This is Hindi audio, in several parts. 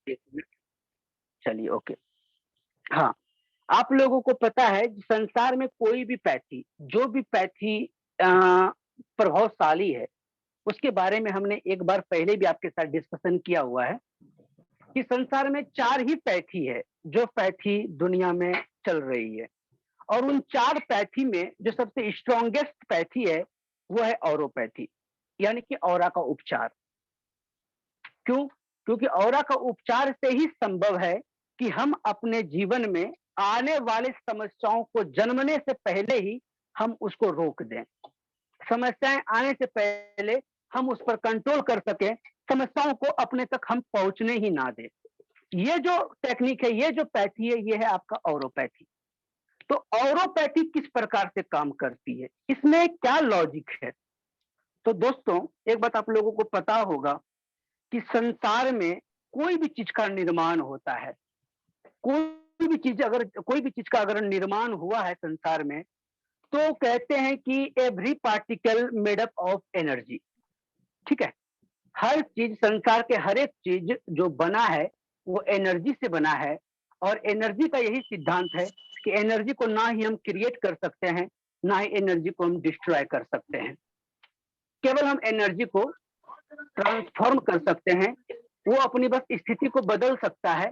एक मिनट, चलिए ओके। हाँ, आप लोगों को पता है कि संसार में कोई भी पैथी, जो भी पैथी प्रभावशाली है, उसके बारे में हमने एक बार पहले भी आपके साथ डिस्कशन किया हुआ है कि संसार में 4 ही पैथी है, जो पैथी दुनिया में चल रही है। और उन 4 पैथी में जो सबसे स्ट्रॉन्गेस्ट पैथी है, वो है ऑरोपैथी, यानी कि ऑरा का उपचार। क्यों? क्योंकि ऑरा का उपचार से ही संभव है कि हम अपने जीवन में आने वाले समस्याओं को जन्मने से पहले ही हम उसको रोक दें। समस्याएं आने से पहले हम उस पर कंट्रोल कर सकें, समस्याओं को अपने तक हम पहुंचने ही ना दें। ये जो टेक्निक है, ये जो पैथी है, ये है आपका ऑरोपैथी। तो ऑरोपैथी किस प्रकार से काम करती है, इसमें क्या लॉजिक है? तो दोस्तों, एक बात आप लोगों को पता होगा कि संसार में कोई भी चीज का निर्माण होता है, कोई भी चीज का अगर निर्माण हुआ है संसार में, तो कहते हैं कि every particle made up of energy. ठीक है, हर चीज, संसार के हर एक चीज जो बना है वो एनर्जी से बना है। और एनर्जी का यही सिद्धांत है कि एनर्जी को ना ही हम क्रिएट कर सकते हैं, ना ही एनर्जी को हम डिस्ट्रॉय कर सकते हैं। केवल हम एनर्जी को ट्रांसफॉर्म कर सकते हैं। वो अपनी बस स्थिति को बदल सकता है,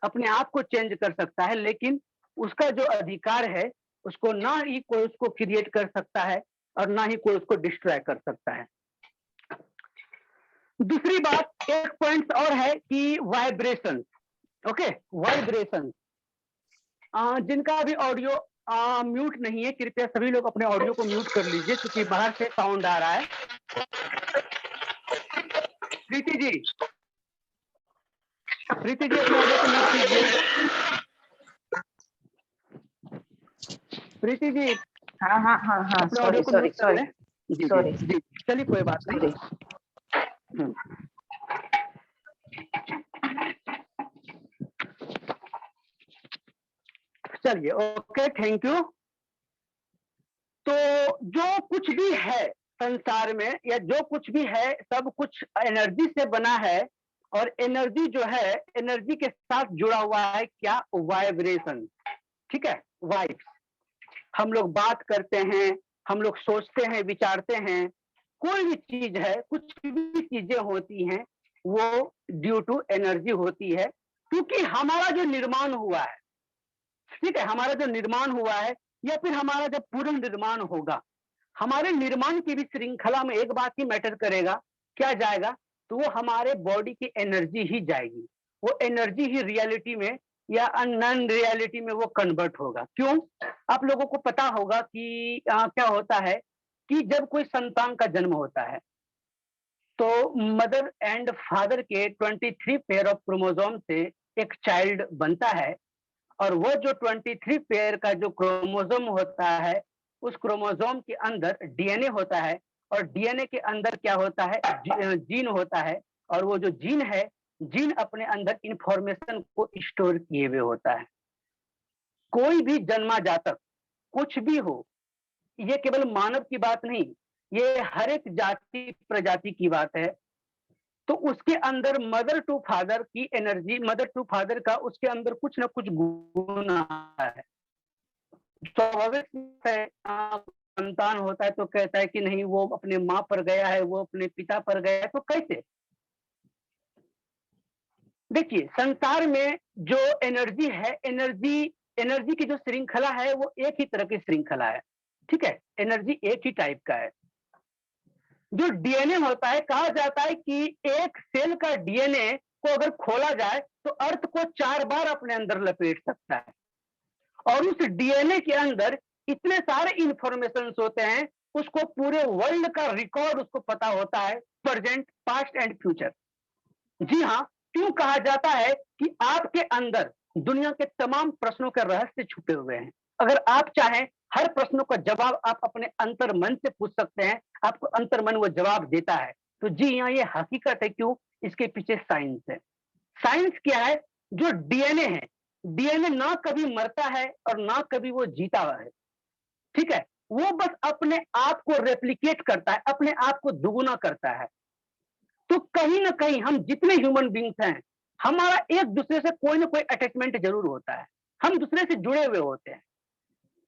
अपने आप को चेंज कर सकता है, लेकिन उसका जो अधिकार है, उसको ना ही कोई उसको क्रिएट कर सकता है और ना ही कोई उसको डिस्ट्रॉय कर सकता है। दूसरी बात, एक पॉइंट और है कि वाइब्रेशन। ओके, वाइब्रेशन, जिनका अभी ऑडियो म्यूट नहीं है, कृपया सभी लोग अपने ऑडियो को म्यूट कर लीजिए, क्योंकि बाहर से साउंड आ रहा है। प्रीति जी, प्रीति जी, अपने ऑडियो को म्यूट कीजिए। प्रीति जी, हाँ हाँ हाँ हाँ, अपने ऑडियो को म्यूट कर लें। जी जी जी, चलिए कोई बात नहीं। चलिए ओके, थैंक यू। तो जो कुछ भी है संसार में, या जो कुछ भी है, सब कुछ एनर्जी से बना है। और एनर्जी जो है, एनर्जी के साथ जुड़ा हुआ है क्या? वाइब्रेशन। ठीक है, वाइब्स। हम लोग बात करते हैं, हम लोग सोचते हैं, विचारते हैं, कोई भी चीज है, कुछ भी चीजें होती हैं, वो ड्यू टू एनर्जी होती है। क्योंकि हमारा जो निर्माण हुआ है, ठीक है, हमारा जो निर्माण हुआ है, या फिर हमारा जब पूर्ण निर्माण होगा, हमारे निर्माण की भी श्रृंखला में एक बात ही मैटर करेगा, क्या जाएगा? तो वो हमारे बॉडी की एनर्जी ही जाएगी। वो एनर्जी ही रियलिटी में या नॉन रियलिटी में वो कन्वर्ट होगा। क्यों? आप लोगों को पता होगा कि क्या होता है कि जब कोई संतान का जन्म होता है, तो मदर एंड फादर के 23 पेयर ऑफ क्रोमोसोम से एक चाइल्ड बनता है। और वो जो 23 पेयर का जो क्रोमोसोम होता है, उस क्रोमोसोम के अंदर डीएनए होता है। और डीएनए के अंदर क्या होता है? जीन होता है। और वो जो जीन है, जीन अपने अंदर इंफॉर्मेशन को स्टोर किए हुए होता है। कोई भी जन्मा जातक, कुछ भी हो, ये केवल मानव की बात नहीं, ये हर एक जाति प्रजाति की बात है। तो उसके अंदर मदर टू फादर की एनर्जी, मदर टू फादर का उसके अंदर कुछ ना कुछ गुण आता है। स्वाभाविक है, संतान होता है तो कहता है कि नहीं, वो अपने माँ पर गया है, वो अपने पिता पर गया है। तो कैसे? देखिए, संसार में जो एनर्जी है, एनर्जी की जो श्रृंखला है, वो एक ही तरह की श्रृंखला है। ठीक है, एनर्जी एक ही टाइप का है। जो डीएनए होता है, कहा जाता है कि एक सेल का डीएनए को अगर खोला जाए तो अर्थ को 4 बार अपने अंदर लपेट सकता है। और उस डीएनए के अंदर इतने सारे इंफॉर्मेशन होते हैं, उसको पूरे वर्ल्ड का रिकॉर्ड उसको पता होता है, प्रेजेंट, पास्ट एंड फ्यूचर। जी हाँ, क्यों कहा जाता है कि आपके अंदर दुनिया के तमाम प्रश्नों के रहस्य छुपे हुए हैं। अगर आप चाहें, हर प्रश्नों का जवाब आप अपने अंतर मन से पूछ सकते हैं, आपको अंतर मन वो जवाब देता है। तो जी हाँ, ये हकीकत है। क्यों? इसके पीछे साइंस है। साइंस क्या है? जो डीएनए है, डीएनए ना कभी मरता है और ना कभी वो जीता हुआ है। ठीक है, वो बस अपने आप को रेप्लिकेट करता है, अपने आप को दुगुना करता है। तो कहीं ना कहीं हम जितने ह्यूमन बींग्स हैं, हमारा एक दूसरे से कोई ना कोई अटैचमेंट जरूर होता है, हम दूसरे से जुड़े हुए होते हैं।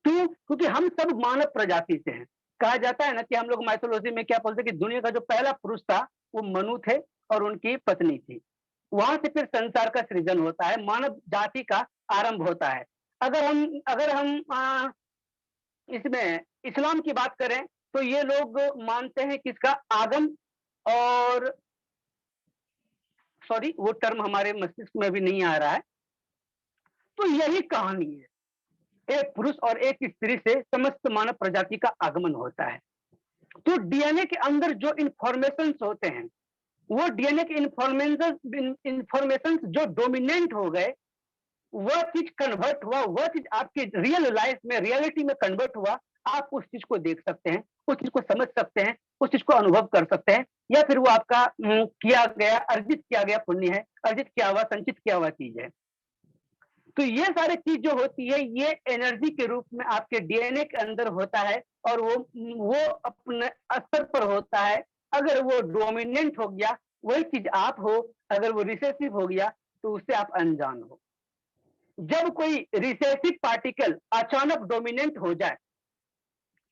क्यों? क्योंकि हम सब मानव प्रजाति से हैं। कहा जाता है ना कि हम लोग माइथोलॉजी में क्या बोलते हैं कि दुनिया का जो पहला पुरुष था वो मनु थे और उनकी पत्नी थी। वहां से फिर संसार का सृजन होता है, मानव जाति का आरंभ होता है। अगर हम इसमें इस्लाम की बात करें तो ये लोग मानते हैं कि इसका आदम और सॉरी वो टर्म हमारे मस्तिष्क में भी नहीं आ रहा है। तो यही कहानी है, एक पुरुष और एक स्त्री से समस्त मानव प्रजाति का आगमन होता है। तो डीएनए के अंदर जो इंफॉर्मेशन होते हैं, वो डीएनए के इंफॉर्मेशन जो डोमिनेंट हो गए, वह चीज कन्वर्ट हुआ, वह चीज आपकी रियल लाइफ में, रियलिटी में कन्वर्ट हुआ। आप उस चीज को देख सकते हैं, उस चीज को समझ सकते हैं, उस चीज को अनुभव कर सकते हैं, या फिर वो आपका किया गया, अर्जित किया गया पुण्य है, अर्जित किया हुआ, संचित किया हुआ चीज है। तो ये सारी चीज जो होती है, ये एनर्जी के रूप में आपके डीएनए के अंदर होता है, और वो अपने स्तर पर होता है। अगर वो डोमिनेंट हो गया, वही चीज आप हो। अगर वो रिसेसिव हो गया तो उससे आप अनजान हो। जब कोई रिसेसिव पार्टिकल अचानक डोमिनेंट हो जाए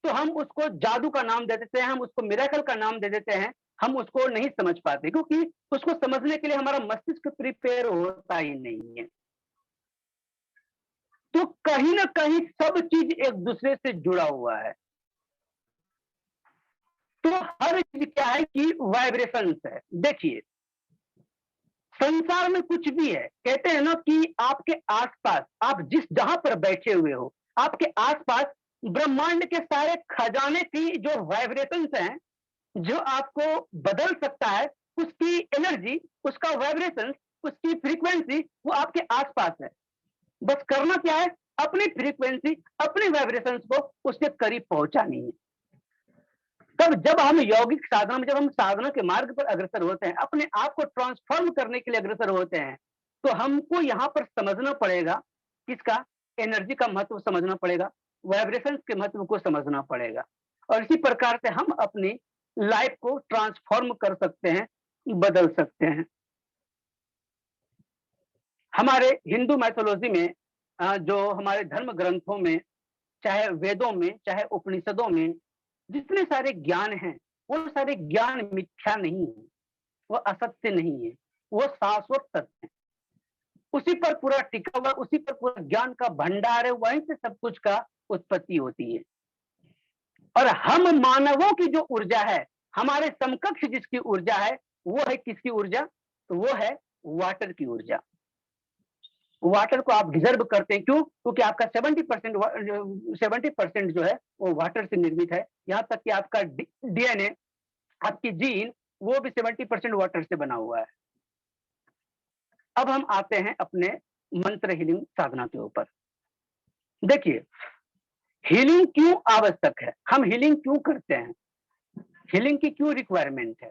तो हम उसको जादू का नाम दे देते हैं, हम उसको मिरेकल का नाम दे देते हैं। हम उसको नहीं समझ पाते, क्योंकि उसको समझने के लिए हमारा मस्तिष्क प्रिपेयर होता ही नहीं है। तो कहीं ना कहीं सब चीज एक दूसरे से जुड़ा हुआ है। तो हर चीज क्या है कि वाइब्रेशंस है। देखिए, संसार में कुछ भी है, कहते हैं ना कि आपके आसपास, आप जिस जहां पर बैठे हुए हो, आपके आसपास ब्रह्मांड के सारे खजाने की जो वाइब्रेशंस हैं, जो आपको बदल सकता है, उसकी एनर्जी, उसका वाइब्रेशन, उसकी फ्रीक्वेंसी, वो आपके आसपास है। बस करना क्या है, अपनी फ्रीक्वेंसी, अपने वाइब्रेशंस को उसके करीब पहुंचानी है। तब जब हम यौगिक साधना में, जब हम साधना के मार्ग पर अग्रसर होते हैं, अपने आप को ट्रांसफॉर्म करने के लिए अग्रसर होते हैं, तो हमको यहाँ पर समझना पड़ेगा किसका, एनर्जी का महत्व समझना पड़ेगा, वाइब्रेशन के महत्व को समझना पड़ेगा। और इसी प्रकार से हम अपनी लाइफ को ट्रांसफॉर्म कर सकते हैं, बदल सकते हैं। हमारे हिंदू मैथोलॉजी में जो हमारे धर्म ग्रंथों में, चाहे वेदों में, चाहे उपनिषदों में जितने सारे ज्ञान हैं, वो सारे ज्ञान मिथ्या नहीं है, वो असत्य नहीं है, वो शाश्वत सत्य है। उसी पर पूरा टिका हुआ, उसी पर पूरा ज्ञान का भंडार है, वहीं से सब कुछ का उत्पत्ति होती है। और हम मानवों की जो ऊर्जा है, हमारे समकक्ष जिसकी ऊर्जा है, वो है किसकी ऊर्जा, तो वो है वाटर की ऊर्जा। वाटर को आप डिजर्व करते हैं, क्यों? क्योंकि आपका 70% जो है वो वाटर से निर्मित है। यहाँ तक कि आपका डीएनए, आपकी जीन, वो भी 70% वाटर से बना हुआ है। अब हम आते हैं अपने मंत्र हीलिंग साधना के ऊपर। देखिए, हीलिंग क्यों आवश्यक है, हम हीलिंग क्यों करते हैं, हीलिंग की क्यों रिक्वायरमेंट है?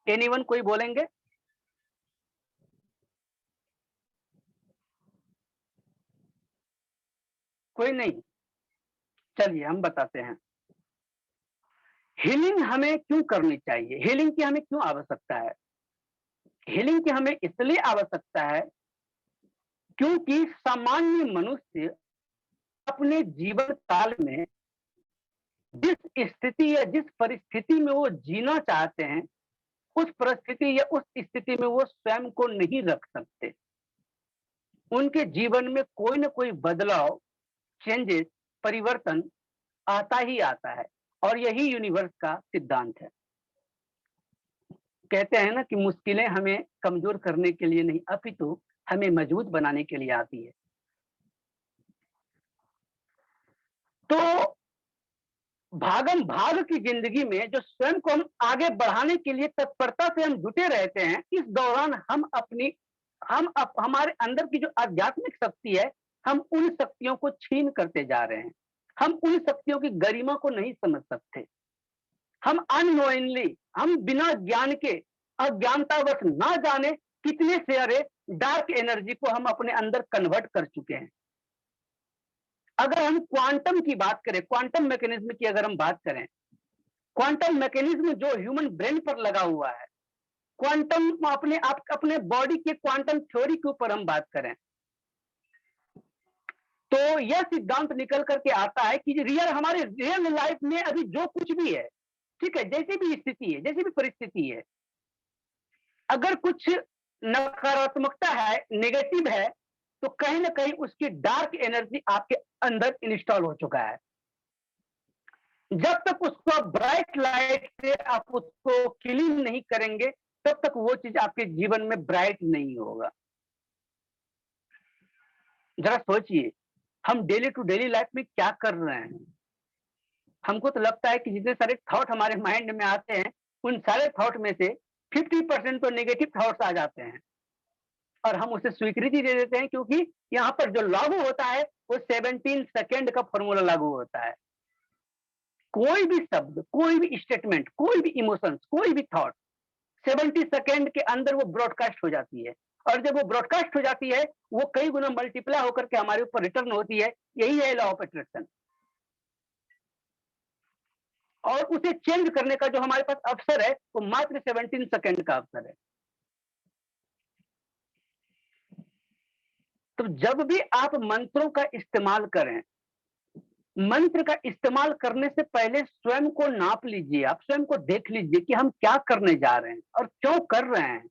एनीवन, कोई बोलेंगे? कोई नहीं? चलिए हम बताते हैं। हीलिंग हमें क्यों करनी चाहिए, हीलिंग की हमें क्यों आवश्यकता है? हीलिंग की हमें इसलिए आवश्यकता है क्योंकि सामान्य मनुष्य अपने जीवन काल में जिस स्थिति या जिस परिस्थिति में वो जीना चाहते हैं, उस परिस्थिति या उस स्थिति में वो स्वयं को नहीं रख सकते। उनके जीवन में कोई ना कोई बदलाव, चेंजेस, परिवर्तन आता ही आता है, और यही यूनिवर्स का सिद्धांत है। कहते हैं ना कि मुश्किलें हमें कमजोर करने के लिए नहीं, अपितु हमें मजबूत बनाने के लिए आती है। तो भागम भाग की जिंदगी में जो स्वयं को हम आगे बढ़ाने के लिए तत्परता से हम जुटे रहते हैं, इस दौरान हमारे अंदर की जो आध्यात्मिक शक्ति है, हम उन शक्तियों को छीन करते जा रहे हैं। हम उन शक्तियों की गरिमा को नहीं समझ सकते। हम अननोइंगली, हम बिना ज्ञान के, अज्ञानतावश ना जाने कितने सारे डार्क एनर्जी को हम अपने अंदर कन्वर्ट कर चुके हैं। अगर हम क्वांटम की बात करें, क्वांटम मैकेनिज्म की अगर हम बात करें, क्वांटम मैकेनिज्म जो ह्यूमन ब्रेन पर लगा हुआ है, क्वांटम अपने बॉडी के क्वांटम थ्योरी के ऊपर हम बात करें तो यह सिद्धांत निकल करके आता है कि हमारे रियल लाइफ में अभी जो कुछ भी है, ठीक है, जैसी भी स्थिति है, जैसी भी परिस्थिति है, अगर कुछ नकारात्मकता है, नेगेटिव है, तो कहीं ना कहीं उसकी डार्क एनर्जी आपके अंदर इंस्टॉल हो चुका है। जब तक उसको ब्राइट लाइट से आप उसको क्लीन नहीं करेंगे, तब तक वो चीज आपके जीवन में ब्राइट नहीं होगा। जरा सोचिए, हम डेली टू डेली लाइफ में क्या कर रहे हैं। हमको तो लगता है कि जितने सारे थॉट हमारे माइंड में आते हैं, उन सारे थॉट में से 50% तो नेगेटिव थॉट्स आ जाते हैं और हम उसे स्वीकृति दे देते हैं, क्योंकि यहाँ पर जो लागू होता है वो 17 सेकेंड का फॉर्मूला लागू होता है। कोई भी शब्द, कोई भी स्टेटमेंट, कोई भी इमोशंस, कोई भी थॉट 70 सेकेंड के अंदर वो ब्रॉडकास्ट हो जाती है, और जब वो ब्रॉडकास्ट हो जाती है, वो कई गुना मल्टीप्लाई होकर के हमारे ऊपर रिटर्न होती है। यही है लॉ ऑफ अट्रैक्शन। और उसे चेंज करने का जो हमारे पास अवसर है, वो मात्र 17 सेकेंड का अवसर है। तो जब भी आप मंत्रों का इस्तेमाल करें, मंत्र का इस्तेमाल करने से पहले स्वयं को नाप लीजिए, आप स्वयं को देख लीजिए कि हम क्या करने जा रहे हैं और क्यों कर रहे हैं।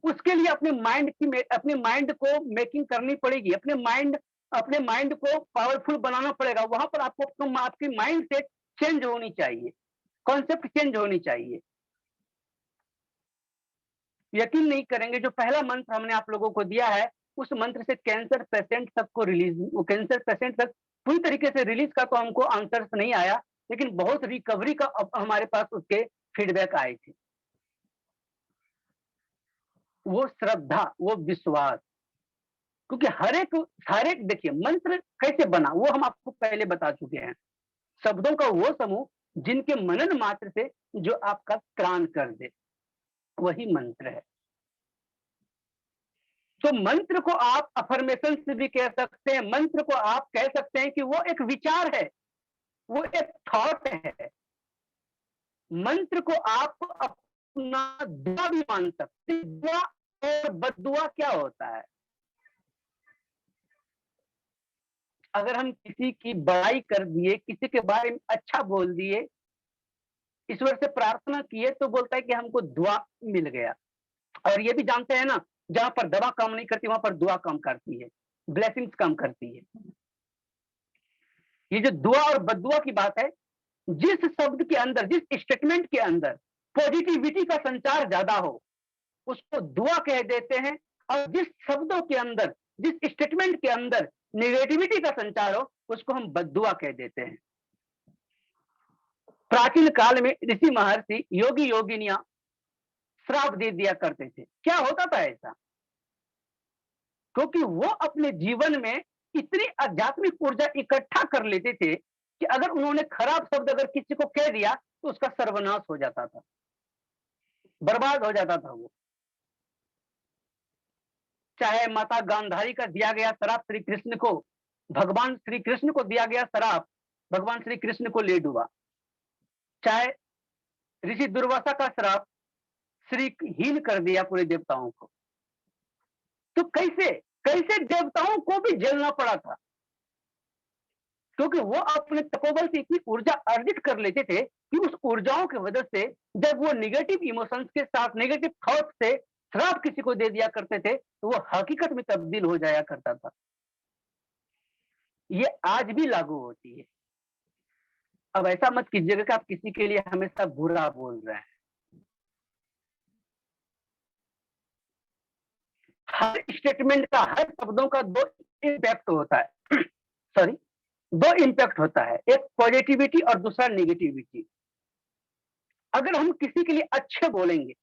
उसके लिए अपने माइंड को मेकिंग करनी पड़ेगी, अपने माइंड को पावरफुल बनाना पड़ेगा। वहां पर आपको आपकी माइंड सेट चेंज होनी चाहिए, कॉन्सेप्ट चेंज होनी चाहिए। यकीन नहीं करेंगे, जो पहला मंत्र हमने आप लोगों को दिया है, उस मंत्र से कैंसर पेशेंट तक को कैंसर पेशेंट तक पूरी तरीके से रिलीज का तो हमको आंसर्स नहीं आया, लेकिन बहुत रिकवरी का हमारे पास उसके फीडबैक आए थे। वो श्रद्धा, वो विश्वास, क्योंकि हर एक देखिए, मंत्र कैसे बना वो हम आपको पहले बता चुके हैं। शब्दों का वो समूह जिनके मनन मात्र से जो आपका त्राण कर दे, वही मंत्र है। तो मंत्र को आप अफर्मेशन से भी कह सकते हैं, मंत्र को आप कह सकते हैं कि वो एक विचार है, वो एक थॉट है। मंत्र को आप अपना दुआ भी मान सकते हैं। दुआ और बद्दुआ क्या होता है? अगर हम किसी की बड़ाई कर दिए, किसी के बारे में अच्छा बोल दिए, ईश्वर से प्रार्थना किए, तो बोलता है कि हमको दुआ मिल गया। और ये भी जानते हैं ना, जहां पर दवा काम नहीं करती, वहां पर दुआ काम करती है, ब्लेसिंग्स काम करती है। ये जो दुआ और बद्दुआ की बात है, जिस शब्द के अंदर, जिस स्टेटमेंट के अंदर पॉजिटिविटी का संचार ज्यादा हो, उसको दुआ कह देते हैं। और जिस शब्दों के अंदर, जिस स्टेटमेंट के अंदर नेगेटिविटी का संचार हो, उसको हम बद्दुआ कह देते हैं। प्राचीन काल में ऋषि महर्षि, योगी योगिनियां श्राप दे दिया करते थे। क्या होता था ऐसा? क्योंकि वो अपने जीवन में इतनी आध्यात्मिक ऊर्जा इकट्ठा कर लेते थे कि अगर उन्होंने खराब शब्द अगर किसी को कह दिया, तो उसका सर्वनाश हो जाता था, बर्बाद हो जाता था वो। चाहे माता गांधारी का दिया गया श्राप श्री कृष्ण को, भगवान श्री कृष्ण को दिया गया श्राप भगवान श्री कृष्ण को ले डूबा। चाहे ऋषि दुर्वासा का श्राप श्री हीन कर दिया पूरे देवताओं को। तो कैसे कैसे देवताओं को भी झेलना पड़ा था, क्योंकि वो अपने तपोबल से इतनी ऊर्जा अर्जित कर लेते थे कि उस ऊर्जाओं की वजह से जब वो निगेटिव इमोशंस के साथ, नेगेटिव थॉट से श्राप किसी को दे दिया करते थे, तो वो हकीकत में तब्दील हो जाया करता था। ये आज भी लागू होती है। अब ऐसा मत कीजिएगा कि आप किसी के लिए हमेशा बुरा बोल रहे हैं। हर स्टेटमेंट का, हर शब्दों का दो इम्पैक्ट होता है सॉरी, दो इम्पैक्ट होता है, एक पॉजिटिविटी और दूसरा नेगेटिविटी। अगर हम किसी के लिए अच्छे बोलेंगे,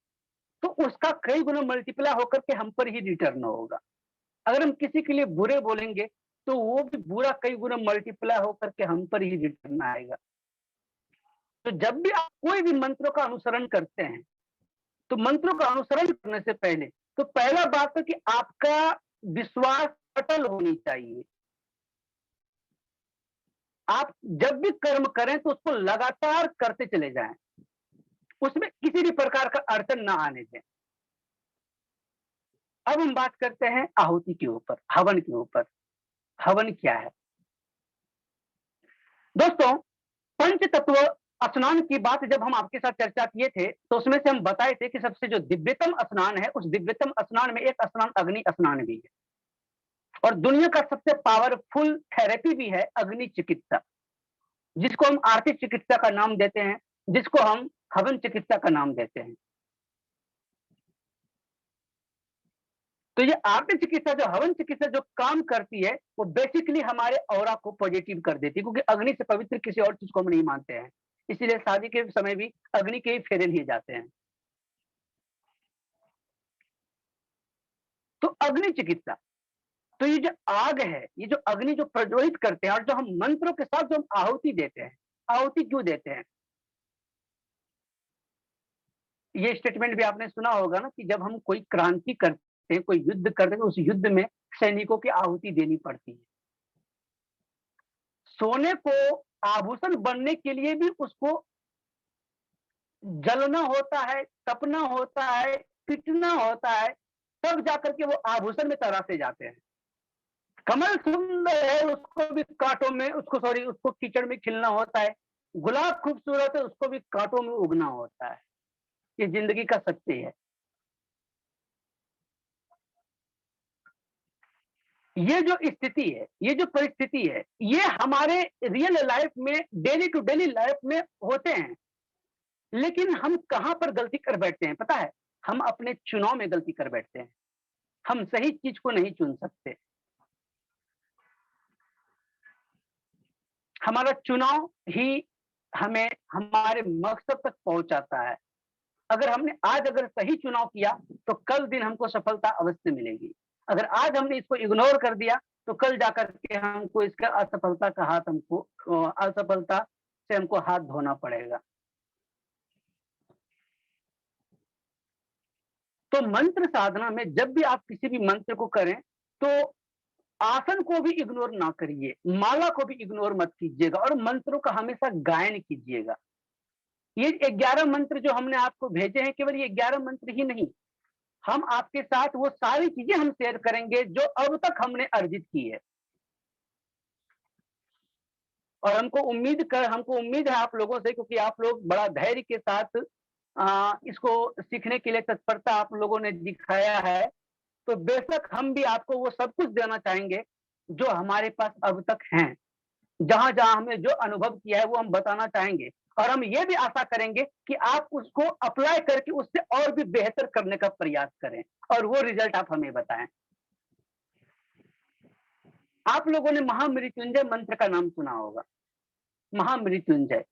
तो उसका कई गुना मल्टीप्लाई होकर के हम पर ही रिटर्न होगा। अगर हम किसी के लिए बुरे बोलेंगे, तो वो भी बुरा कई गुना मल्टीप्लाई होकर के हम पर ही रिटर्न आएगा। तो जब भी आप कोई भी मंत्रों का अनुसरण करते हैं, तो मंत्रों का अनुसरण करने से पहले तो पहला बात है कि आपका विश्वास अटल होनी चाहिए। आप जब भी कर्म करें तो उसको लगातार करते चले जाएं, उसमें किसी भी प्रकार का अड़चन ना आने दें। अब हम बात करते हैं आहुति के ऊपर, हवन के ऊपर। हवन क्या है दोस्तों? पंच तत्व स्नान की बात जब हम आपके साथ चर्चा किए थे तो उसमें से हम बताए थे कि सबसे जो दिव्यतम स्नान है, उस दिव्यतम स्नान में एक स्नान अग्नि स्नान भी है, और दुनिया का सबसे पावरफुल थेरेपी भी है अग्नि चिकित्सा, जिसको हम आर्थिक चिकित्सा का नाम देते हैं, जिसको हम हवन चिकित्सा का नाम देते हैं। तो ये आर्थिक चिकित्सा, जो हवन चिकित्सा जो काम करती है, वो बेसिकली हमारे ऑरा को पॉजिटिव कर देती है, क्योंकि अग्नि से पवित्र किसी और चीज को हम नहीं मानते हैं, इसीलिए शादी के समय भी अग्नि के ही फेरे लिए जाते हैं। तो अग्नि चिकित्सा, तो ये जो आग है, ये जो अग्नि जो प्रज्वलित करते हैं, और जो हम मंत्रों के साथ जो हम आहुति देते हैं, आहुति क्यों देते हैं? ये स्टेटमेंट भी आपने सुना होगा ना कि जब हम कोई क्रांति करते हैं, कोई युद्ध करते हैं, तो उस युद्ध में सैनिकों की आहुति देनी पड़ती है। सोने को आभूषण बनने के लिए भी उसको जलना होता है, तपना होता है, पिटना होता है, तब जाकर के वो आभूषण में तराशे जाते हैं। कमल सुंदर है, उसको भी कांटों में, उसको कीचड़ में खिलना होता है। गुलाब खूबसूरत है, उसको भी कांटों में उगना होता है। ये जिंदगी का सत्य है। ये जो स्थिति है, ये जो परिस्थिति है, ये हमारे रियल लाइफ में, डेली टू डेली लाइफ में होते हैं। लेकिन हम कहां पर गलती कर बैठते हैं पता है? हम अपने चुनाव में गलती कर बैठते हैं। हम सही चीज को नहीं चुन सकते। हमारा चुनाव ही हमें हमारे मकसद तक पहुंचाता है। अगर सही चुनाव किया तो कल दिन हमको सफलता अवश्य मिलेगी। अगर आज हमने इसको इग्नोर कर दिया तो कल जाकर के हमको इसका असफलता से हमको हाथ धोना पड़ेगा। तो मंत्र साधना में जब भी आप किसी भी मंत्र को करें तो आसन को भी इग्नोर ना करिए, माला को भी इग्नोर मत कीजिएगा, और मंत्रों का हमेशा गायन कीजिएगा। ये 11 मंत्र जो हमने आपको भेजे हैं, केवल ये 11 मंत्र ही नहीं, हम आपके साथ वो सारी चीजें हम शेयर करेंगे जो अब तक हमने अर्जित की है। और हमको उम्मीद है आप लोगों से, क्योंकि आप लोग बड़ा धैर्य के साथ इसको सीखने के लिए तत्परता आप लोगों ने दिखाया है। तो बेशक हम भी आपको वो सब कुछ देना चाहेंगे जो हमारे पास अब तक हैं। जहां जहां हमने जो अनुभव किया है वो हम बताना चाहेंगे, और हम ये भी आशा करेंगे कि आप उसको अप्लाई करके उससे और भी बेहतर करने का प्रयास करें, और वो रिजल्ट आप हमें बताएं। आप लोगों ने महामृत्युंजय मंत्र का नाम सुना होगा। महामृत्युंजय,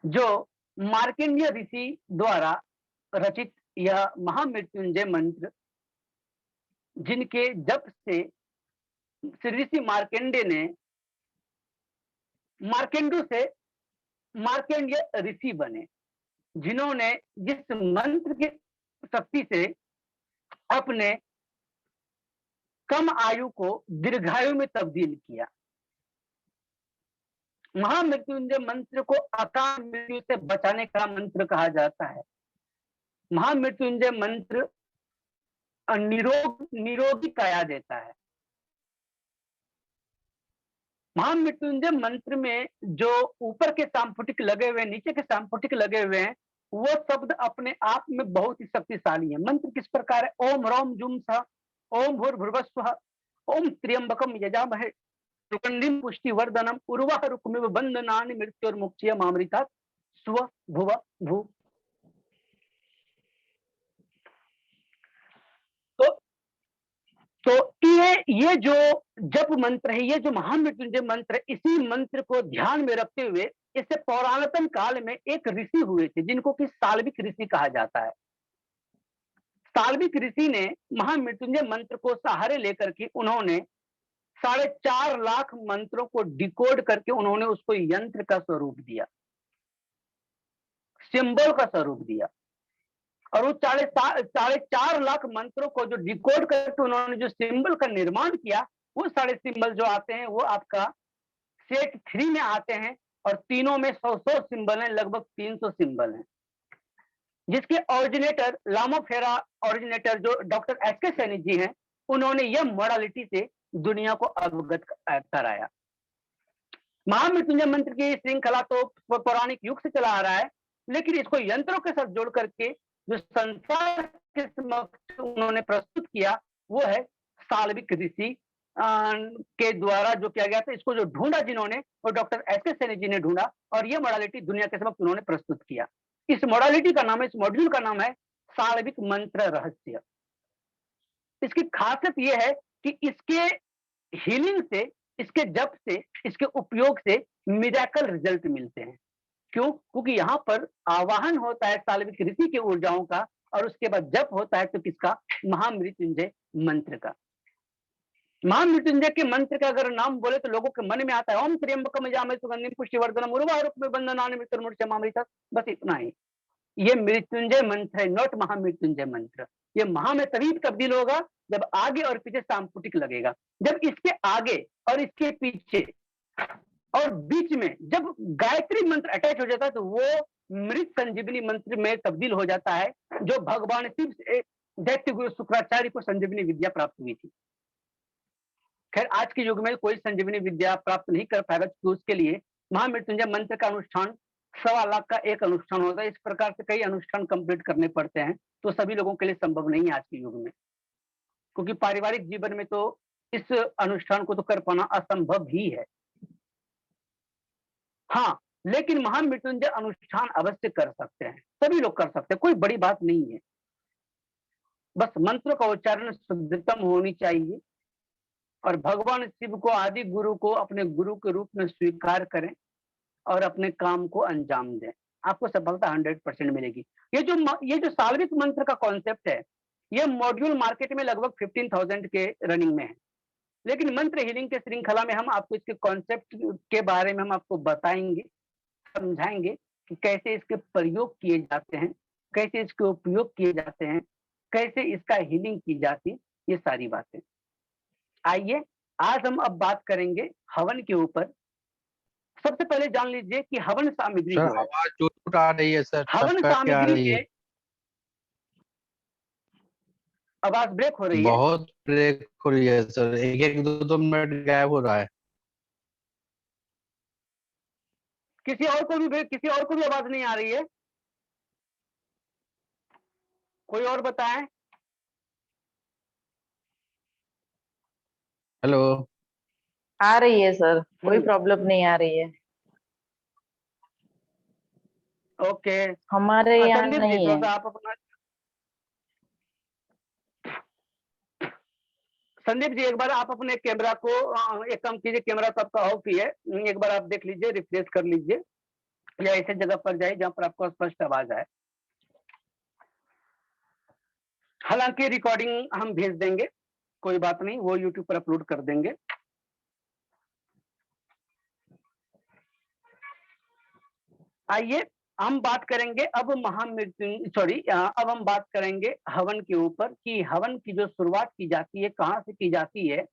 जो मार्कंडेय ऋषि द्वारा रचित यह महामृत्युंजय मंत्र, जिनके जप से श्री ऋषि मार्कंडेय ने मार्कंडू से मार्कंडेय ऋषि बने, जिन्होंने जिस मंत्र की शक्ति से अपने कम आयु को दीर्घायु में तब्दील किया। महामृत्युंजय मंत्र को अकाल मृत्यु से बचाने का मंत्र कहा जाता है। महामृत्युंजय मंत्र निरोगी काया देता है। महामृत्युंजय मंत्र में जो ऊपर के सांपुटिक लगे हुए, नीचे के सांपुटिक लगे हुए हैं, वो शब्द अपने आप में बहुत ही शक्तिशाली है। मंत्र किस प्रकार है? ओम रौम जुम स, ओम भूर्भुवस्वः, ओम त्र्यंबकम यजामहे सुगंधिम पुष्टिवर्धनम उर्वाह रुक्मिव बंधनानि मृत्युर्मुक्षीयमामृतात् स्व भुव भू। तो तो ये जो जप मंत्र है, ये जो महामृत्युंजय मंत्र है, इसी मंत्र को ध्यान में रखते हुए इससे पौराणतन काल में एक ऋषि हुए थे, जिनको कि साल्विक ऋषि कहा जाता है। साल्विक ऋषि ने महामृत्युंजय मंत्र को सहारे लेकर के उन्होंने 4.5 लाख मंत्रों को डिकोड करके उन्होंने उसको यंत्र का स्वरूप दिया, सिंबल का स्वरूप दिया। और वो 4.5 लाख मंत्रों को जो डिकोड करके उन्होंने जो सिंबल का निर्माण किया, वो सारे सिंबल जो आते हैं वो आपका सेट 3 में आते हैं और तीनों में 100-100 सिंबल हैं, लगभग 300 सिंबल हैं। जिसके ओरिजिनेटर लामोफेरा ओरिजिनेटर जो डॉक्टर एस के सैनी जी हैं, उन्होंने यह मॉडलिटी से दुनिया को अवगत कराया। महामृत्युंजय मंत्र की श्रृंखला तो पौराणिक युग से चला आ रहा है, लेकिन इसको यंत्रों के साथ जोड़ करके जो संसार के समक्ष उन्होंने प्रस्तुत किया, वो है साल्विक ऋषि के द्वारा जो किया गया था। इसको जो ढूंढा जिन्होंने, वो डॉक्टर एस के सैनी जी ने ढूंढा और ये मॉडलिटी दुनिया के समक्ष उन्होंने प्रस्तुत किया। इस मॉडलिटी का नाम है, इस मॉड्यूल का नाम है साल्विक मंत्र रहस्य। इसकी खासियत यह है कि इसके हीलिंग से, इसके जप से, इसके उपयोग से मिरेकल रिजल्ट मिलते हैं। क्यों? क्योंकि यहाँ पर आवाहन होता है साल्विक ऋषि की ऊर्जाओं का और उसके बाद जप होता है तो किसका? महामृत्युंजय मंत्र का। महामृत्युंजय के मंत्र का अगर नाम बोले तो लोगों के मन में आता है ओम त्र्यंबकम यजामहे सुगंधिम पुष्टिवर्धनम उर्वारुकमिव बन्धनानि मृत्युर्मुक्षयमामृतः। बस इतना ही। ये मृत्युंजय मंत्र है, नॉट महामृत्युंजय मंत्र। ये महा में तभी तब्दील होगा जब आगे और पीछे सांपुटिक लगेगा। जब इसके आगे और इसके पीछे और बीच में जब गायत्री मंत्र अटैच हो जाता है तो वो मृत संजीवनी मंत्र में तब्दील हो जाता है, जो भगवान शिव से दैत्य गुरु शुक्राचार्य को संजीवनी विद्या प्राप्त हुई थी। खैर आज के युग में कोई संजीवनी विद्या प्राप्त नहीं कर पाएगा, तो उसके लिए महामृत्युंजय मंत्र का अनुष्ठान 1.25 लाख का एक अनुष्ठान होता है। इस प्रकार से कई अनुष्ठान कंप्लीट करने पड़ते हैं, तो सभी लोगों के लिए संभव नहीं है आज के युग में, क्योंकि पारिवारिक जीवन में तो इस अनुष्ठान को तो कर पाना असंभव ही है। हाँ, लेकिन महामृत्युंजय अनुष्ठान अवश्य कर सकते हैं, सभी लोग कर सकते हैं, कोई बड़ी बात नहीं है। बस मंत्र का उच्चारण शुद्धतम होनी चाहिए और भगवान शिव को, आदि गुरु को अपने गुरु के रूप में स्वीकार करें और अपने काम को अंजाम दें। आपको सफलता 100% मिलेगी। ये जो साल्विक मंत्र का कॉन्सेप्ट है, ये मॉड्यूल मार्केट में लगभग 15,000 के रनिंग में है, लेकिन मंत्र हीलिंग के श्रृंखला में हम आपको इसके कॉन्सेप्ट के बारे में हम आपको बताएंगे, समझाएंगे कि कैसे इसके प्रयोग किए जाते हैं, कैसे इसके उपयोग किए जाते हैं, कैसे इसका हीलिंग की जाती है, ये सारी बातें। आइए आज हम अब बात करेंगे हवन के ऊपर। सबसे पहले जान लीजिए कि हवन सामग्री सर जो है, आवाज टूट आ रही है सर, हवन कट के आ सामग्री रही है। में आवाज ब्रेक हो रही है। बहुत ब्रेक हो रही है सर, एक एक दो मिनट गायब हो रहा है। किसी और को भी आवाज नहीं आ रही है? कोई और बताएं। हेलो। आ रही है सर, कोई प्रॉब्लम नहीं आ रही है। ओके, हमारे यहाँ संदीप जी नहीं थोड़ा है। सा आप अपना, संदीप जी एक बार आप अपने कैमरा को एक काम कीजिए, कैमरा तो आपका ऑफ ही है, एक बार आप देख लीजिए, रिफ्रेश कर लीजिए या ऐसे जगह पर जाइए जहां पर आपको स्पष्ट आवाज आए। हालांकि रिकॉर्डिंग हम भेज देंगे, कोई बात नहीं, वो यूट्यूब पर अपलोड कर देंगे। आइए हम बात करेंगे अब अब हम बात करेंगे हवन के ऊपर कि हवन की जो शुरुआत की जाती है, कहाँ से की जाती है,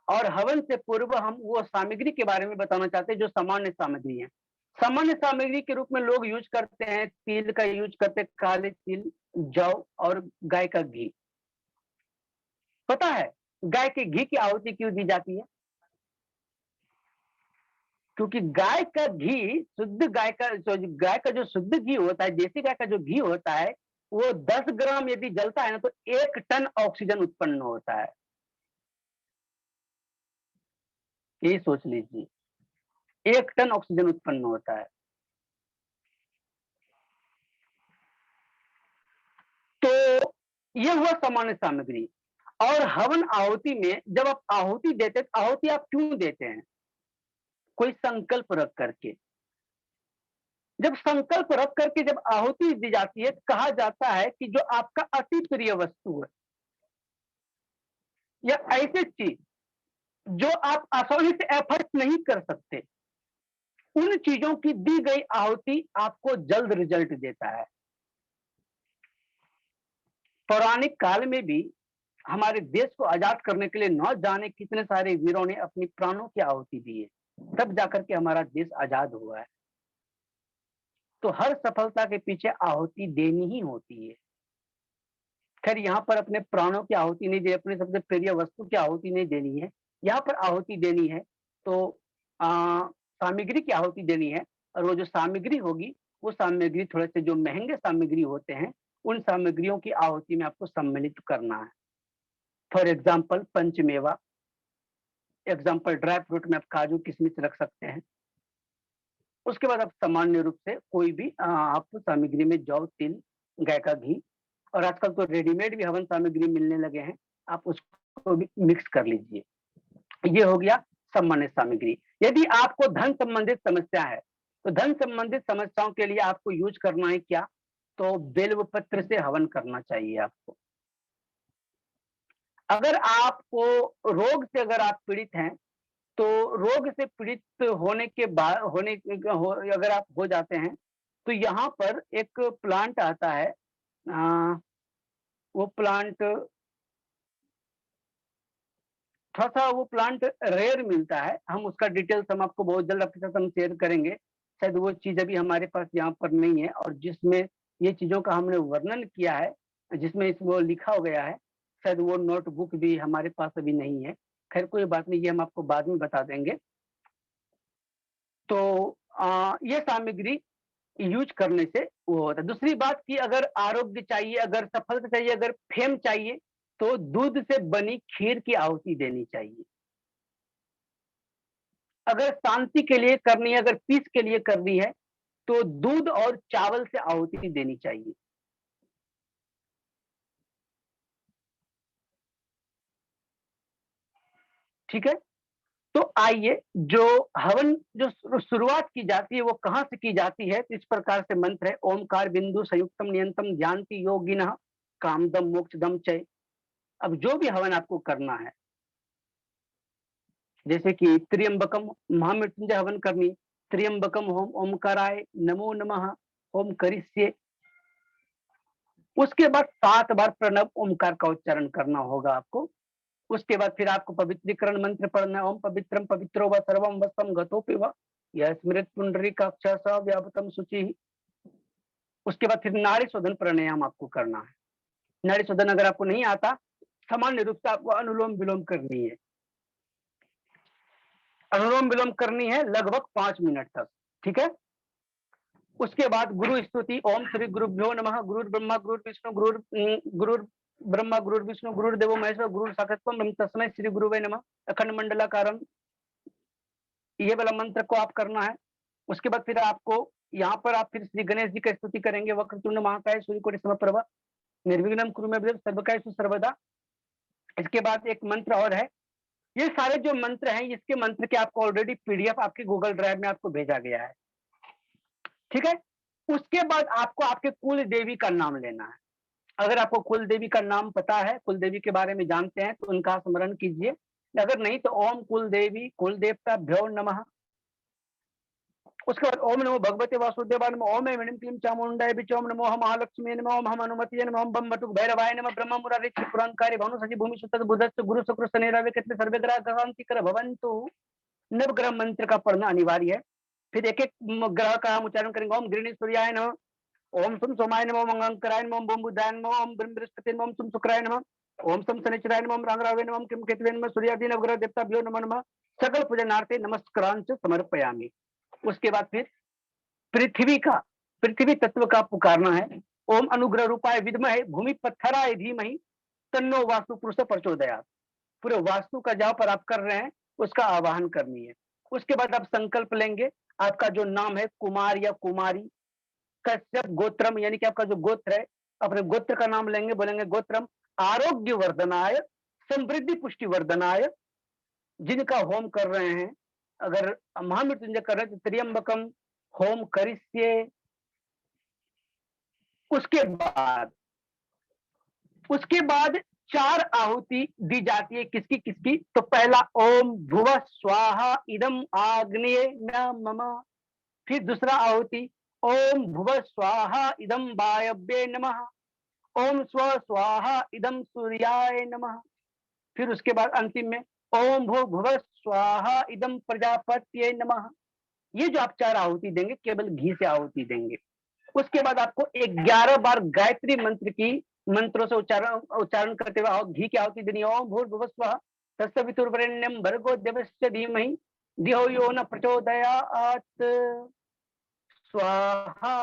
और हवन से पूर्व हम वो सामग्री के बारे में बताना चाहते हैं जो सामान्य सामग्री है। सामान्य सामग्री के रूप में लोग यूज करते हैं, तिल का यूज करते हैं, काले तिल, जौ और गाय का घी। पता है गाय के घी की आहुति क्यों दी जाती है? क्योंकि गाय का घी, गाय का जो शुद्ध घी होता है, देसी गाय का जो घी होता है, वो 10 ग्राम यदि जलता है ना तो 1 टन ऑक्सीजन उत्पन्न होता है। यही सोच लीजिए, 1 टन ऑक्सीजन उत्पन्न होता है। तो ये हुआ सामान्य सामग्री। और हवन आहुति में जब आप आहुति देते हैं, आहुति आप क्यों देते हैं? कोई संकल्प रख करके। जब संकल्प रख करके जब आहुति दी जाती है, कहा जाता है कि जो आपका अति प्रिय वस्तु है या ऐसी चीज जो आप आसानी से एफर्ट नहीं कर सकते, उन चीजों की दी गई आहुति आपको जल्द रिजल्ट देता है। पौराणिक काल में भी हमारे देश को आजाद करने के लिए न जाने कितने सारे वीरों ने अपनी प्राणों की आहुति दी है। तब जाकर के हमारा देश आजाद हुआ है। तो हर सफलता के पीछे आहुति देनी ही होती है। खैर यहाँ पर अपने प्राणों की आहुति नहीं दे, अपने सबसे प्रिय वस्तु की आहुति नहीं देनी है, यहाँ पर आहुति देनी है तो सामग्री की आहुति देनी है। और वो जो सामग्री होगी, वो सामग्री थोड़े से जो महंगे सामग्री होते हैं, उन सामग्रियों की आहुति में आपको सम्मिलित करना है। फॉर एग्जाम्पल पंचमेवा, एग्जाम्पल ड्राई फ्रूट में आप काजू किशमिश रख सकते हैं। उसके बाद आप सामान्य रूप से कोई भी आप सामग्री में जौ, तिल, गाय का घी, और आजकल तो रेडीमेड भी हवन सामग्री मिलने लगे हैं, आप उसको भी मिक्स कर लीजिए। ये हो गया सम्मानित सामग्री। यदि आपको धन संबंधित समस्या है, तो धन संबंधित समस्याओं के लिए आपको यूज करना है क्या, तो बेल्व पत्र से हवन करना चाहिए आपको। अगर आपको रोग से अगर आप पीड़ित हैं, तो रोग से पीड़ित होने के बाद अगर आप हो जाते हैं, तो यहाँ पर एक प्लांट आता है, वो प्लांट थोड़ा सा वो प्लांट रेयर मिलता है, हम उसका डिटेल्स हम आपको बहुत जल्द आपके साथ हम शेयर करेंगे। शायद वो चीज अभी हमारे पास यहाँ पर नहीं है, और जिसमें ये चीजों का हमने वर्णन किया है, जिसमें वो लिखा हो गया है, शायद वो नोटबुक भी हमारे पास अभी नहीं है। खैर कोई बात नहीं, ये हम आपको बाद में बता देंगे। तो ये सामग्री यूज करने से वो होता है। दूसरी बात की अगर आरोग्य चाहिए, अगर सफलता चाहिए, अगर फेम चाहिए, तो दूध से बनी खीर की आहुति देनी चाहिए। अगर शांति के लिए करनी है, अगर पीस के लिए करनी है, तो दूध और चावल से आहुति देनी चाहिए। ठीक है, तो आइए जो हवन जो शुरुआत की जाती है वो कहां से की जाती है, तो इस प्रकार से मंत्र है, ओमकार बिंदु संयुक्तम नियंतम ध्यानति योगिनः कामदम मोक्षदम चय। अब जो भी हवन आपको करना है, जैसे कि त्र्यंबकम महामृत्युंजय हवन करनी, त्र्यंबकम होम ओमकाराय नमो नमः ओम करिष्ये। उसके बाद 7 बार प्रणव ओमकार का उच्चारण करना होगा आपको। उसके बाद फिर आपको पवित्रीकरण मंत्र पढ़ना है, ओम पवित्रम पवित्रो व सर्वम वस्तम गतोपि व यह स्मृत पुंडरीकाक्ष स व्यापतम शुचि। उसके बाद फिर नाड़ी शोधन प्राणायाम आपको करना है। नाड़ी शोधन अगर आपको नहीं आता, सामान्य रूप से आपको अनुलोम विलोम करनी है। अनुलोम विलोम करनी है लगभग 5 मिनट तक। ठीक है, उसके बाद गुरु स्तुति, ओम श्री गुरुभ्यो नमः, गुरुर् ब्रह्मा गुरुर् विष्णु गुरुर् ब्रह्मा गुरुर् विष्णु गुरुर्देवो महेश्वर गुरुर् साक्षात् परब्रह्म तस्मै श्री गुरुवे नमः अखंड मंडलाकारं, ये वाला मंत्र को आप करना है। उसके बाद फिर आपको यहाँ पर आप फिर श्री गणेश जी का स्तुति करेंगे, वक्रतुंड महाकाय सूर्यकोटि समप्रभ निर्विघ्नं कुरु मे देव सर्वकार्येषु सर्वदा। इसके बाद एक मंत्र और है, ये सारे जो मंत्र हैं, इसके मंत्र के आपको ऑलरेडी पीडीएफ आपके गूगल ड्राइव में आपको भेजा गया है। ठीक है, उसके बाद आपको आपके कुल देवी का नाम लेना है। अगर आपको कुल देवी का नाम पता है, कुल देवी के बारे में जानते हैं, तो उनका स्मरण कीजिए। अगर नहीं तो ओम कुल देवी कुल देवताभ्यो नमः। उसके बाद ओम नमो भगवते वासुदेवाय नमः, ओम ऐं क्लीं चामुंडाय विच, ओम नमो महालक्ष्मी नमः, ओम हम हनुमते नमः, ओम बम बटुक भैरवाय नमः, ब्रह्म मुरारी पुराणकारी भानु सचि भूमि सुतत बुधस्त गुरु शुक्र शनि रवि केतु सर्वे ग्रह शांतिकर भवन्तु। नवग्रह मंत्र का पढ़ना अनिवार्य है। फिर एक एक ग्रह का हम उच्चारण करेंगे, ओम गृहिणी सूर्याय नमः, ओम सम सोमाय नमः, ओम अंगांकराय नमः, ओम बम बुधाय नमः, ओम बृहस्पति नमः, ओम सम शुक्राय नमः, ओम सम शनिचराय नमः, ओम रांगरावे नमः, ओम किम केतवे नमः, सूर्यादि नवग्रह देवताभ्यो नमः नमः। सकल पूजनार्थे नमस्कारांच समर्पयामि। उसके बाद फिर पृथ्वी तत्व का पुकारना है, ओम अनुग्रह रूपाय विद्महे भूमि पत्थराय धीमहि तन्नो वास्तु पुरुष प्रचोदयात्। पूरे वास्तु का जहां पर आप कर रहे हैं उसका आवाहन करनी है। उसके बाद आप संकल्प लेंगे, आपका जो नाम है कुमार या कुमारी, कश्यप गोत्रम, यानी कि आपका जो गोत्र है, अपने गोत्र का नाम लेंगे, बोलेंगे गोत्रम आरोग्य वर्धनाय समृद्धि पुष्टि वर्धनाय। जिनका होम कर रहे हैं, अगर महामृत्युंजय कर रहे हैं तो त्र्यंबकम होम करिष्ये। उसके बाद 4 आहुति दी जाती है, किसकी किसकी, तो पहला ओम भुवः स्वाहा इदम आग्नेय न मम। फिर दूसरा आहुति ओम भुवः स्वाहा इदम वायव्ये नमः, ओम स्व स्वाहा इदम सूर्याय नमः। फिर उसके बाद अंतिम में ओम भुवः स्वाहा इदम प्रजापत्ये नमः। ये जो आप 4 आहुति देंगे केवल घी से आहुति देंगे। उसके बाद आपको 11 बार गायत्री मंत्र की मंत्रों से उच्चारण करते हुए घी की आहुति देनी। ओम भूर्भुवस्वः तत्सवितुर्वरेण्यं भर्गो देवस्य धीमहि धियो यो न प्रचोदयात् स्वाहा।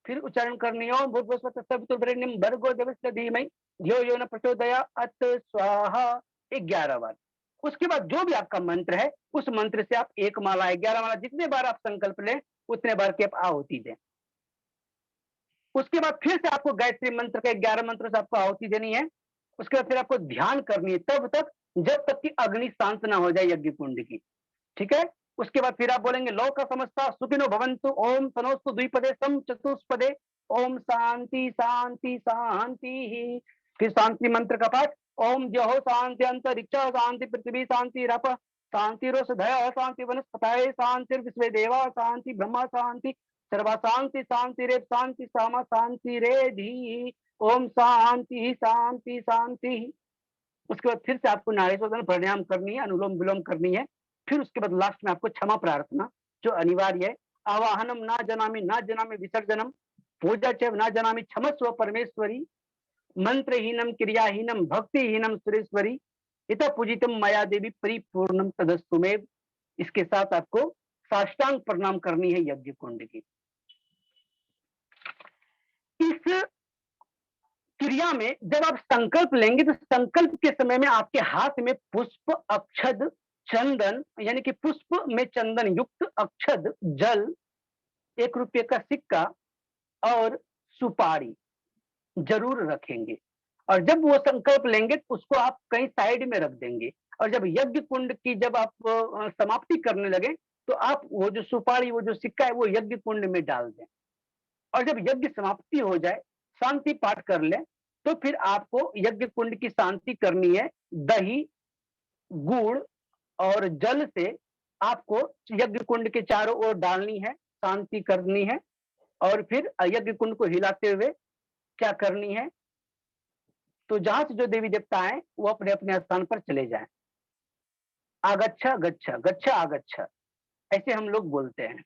फिर उच्चारण करनी। ओम भूर्भुवस्वः तत्सवितुर्वरेण्यं भर्गो देवस्य धीमहि धियो यो न प्रचोदयात् स्वाहा 11 बार। उसके बाद जो भी आपका मंत्र है उस मंत्र से आप 1 माला 11 माला जितने बार आप संकल्प लें उतने बार की आप आहुति दें। उसके बाद फिर से आपको गायत्री मंत्र के 11 मंत्रों से आपको आहुति देनी है। उसके बाद फिर आपको ध्यान करनी है तब तक जब तक कि अग्नि शांत ना हो जाए यज्ञ कुंड की। ठीक है। उसके बाद फिर आप बोलेंगे लोक समस्ता सुखिनो भवन्तु ओम तनोस्तु द्विपदे सम चतुष्पदे ओम शांति शांति शांति। फिर शांति मंत्र का पाठ। ओम जहो शांति अंतरिक्ष शांति पृथ्वी शांति रप शांति रोषधय शांति वनस्पतये शांति विश्वे देवा शांति ब्रह्मा शांति सर्वा शांति शांति रे शांति सामा शांति रे धी ओम शांति शांति शांति। उसके बाद फिर से आपको नारेश्वर प्राणायाम करनी है, अनुलोम विलोम करनी है। फिर उसके बाद लास्ट में आपको क्षमा प्रार्थना जो अनिवार्य है। आवाहनम ना जनामि विसर्जनम पूजा च ना जनामि क्षमस्व परमेश्वरी मंत्रहीनम क्रियाहीनम भक्तिहीनम सुरेश्वरी इत पूजितम माया देवी परिपूर्णम तदस्तुमेव। इसके साथ आपको साष्टांग प्रणाम करनी है यज्ञ कुंड की। इस क्रिया में जब आप संकल्प लेंगे तो संकल्प के समय में आपके हाथ में पुष्प अक्षत चंदन यानी कि पुष्प में चंदन युक्त अक्षत जल 1 रुपये का सिक्का और सुपारी जरूर रखेंगे। और जब वो संकल्प लेंगे तो उसको आप कहीं साइड में रख देंगे। और जब यज्ञ कुंड की जब आप समाप्ति करने लगे तो आप वो जो सुपारी वो जो सिक्का है वो यज्ञ कुंड में डाल दें। और जब यज्ञ समाप्ति हो जाए शांति पाठ कर ले तो फिर आपको यज्ञ कुंड की शांति करनी है। दही गुड़ और जल से आपको यज्ञ कुंड के चारों ओर डालनी है, शांति करनी है। और फिर यज्ञ कुंड को हिलाते हुए क्या करनी है तो जहां से जो देवी देवता हैं वो अपने अपने स्थान पर चले जाएं। आगच्छा गच्छ गच्छ आगच्छ ऐसे हम लोग बोलते हैं।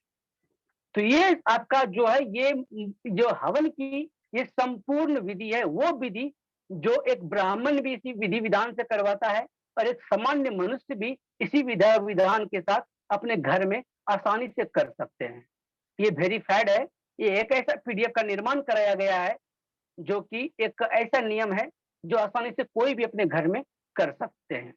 तो ये आपका जो है ये जो हवन की ये संपूर्ण विधि है वो विधि जो एक ब्राह्मण भी इसी विधि विधान से करवाता है और एक सामान्य मनुष्य भी इसी विधान के साथ अपने घर में आसानी से कर सकते हैं। ये वेरीफाइड है। ये एक ऐसा पीडीएफ का निर्माण कराया गया है जो कि एक ऐसा नियम है जो आसानी से कोई भी अपने घर में कर सकते हैं।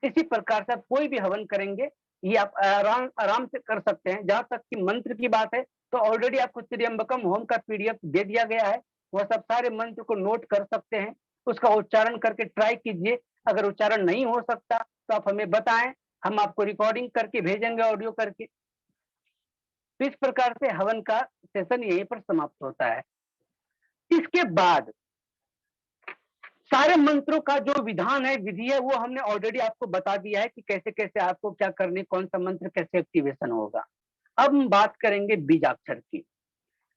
इसी प्रकार से आप कोई भी हवन करेंगे ये आप आराम से कर सकते हैं। जहां तक कि मंत्र की बात है तो ऑलरेडी आपको त्र्यंबकम होम का पीडीएफ दे दिया गया है। वह सब सारे मंत्र को नोट कर सकते हैं, उसका उच्चारण करके ट्राई कीजिए। अगर उच्चारण नहीं हो सकता तो आप हमें बताएं, हम आपको रिकॉर्डिंग करके भेजेंगे ऑडियो करके। तो इस प्रकार से हवन का सेशन यहीं पर समाप्त होता है। इसके बाद सारे मंत्रों का जो विधान है विधि है वो हमने ऑलरेडी आपको बता दिया है कि कैसे कैसे आपको क्या करने, कौन सा मंत्र कैसे एक्टिवेशन होगा। अब हम बात करेंगे बीजाक्षर की।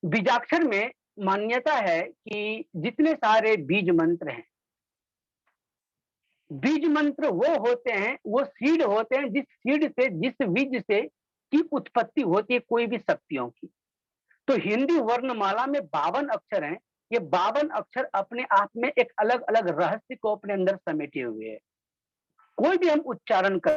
बीजाक्षर में मान्यता है कि जितने सारे बीज मंत्र हैं, बीज मंत्र वो होते हैं, वो सीड होते हैं जिस सीड से जिस बीज से की उत्पत्ति होती है कोई भी शक्तियों की। तो हिंदी वर्णमाला में 52 अक्षर हैं। ये 52 अक्षर अपने आप में एक अलग अलग रहस्य को अपने अंदर समेटे हुए है। कोई भी हम उच्चारण कर